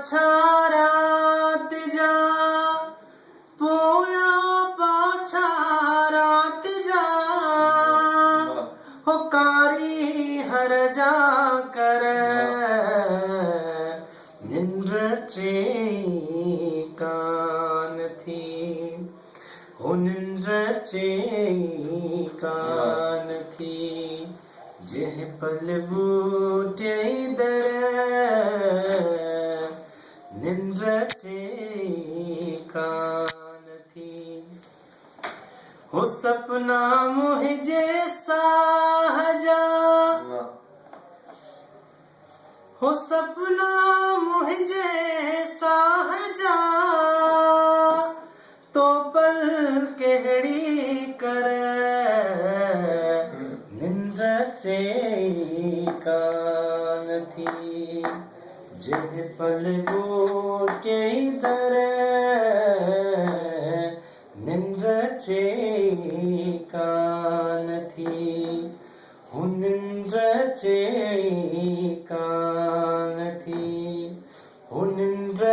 पाछा रात जा, पोया पाछा रात जा, हो कारी हर जा कर निंद्र कान थी, हो निंद्र कान थी, जेह पल बूटे दर निंद्र कान थी, हो सपना मोह जैसा जा, हो सपना मोह जैसा जा, तो पल केहड़ी कर निंद्र कान थी, जह पल बूटे दर निंद्र कान थी, हो निंद्र कान थी, हो निंद्र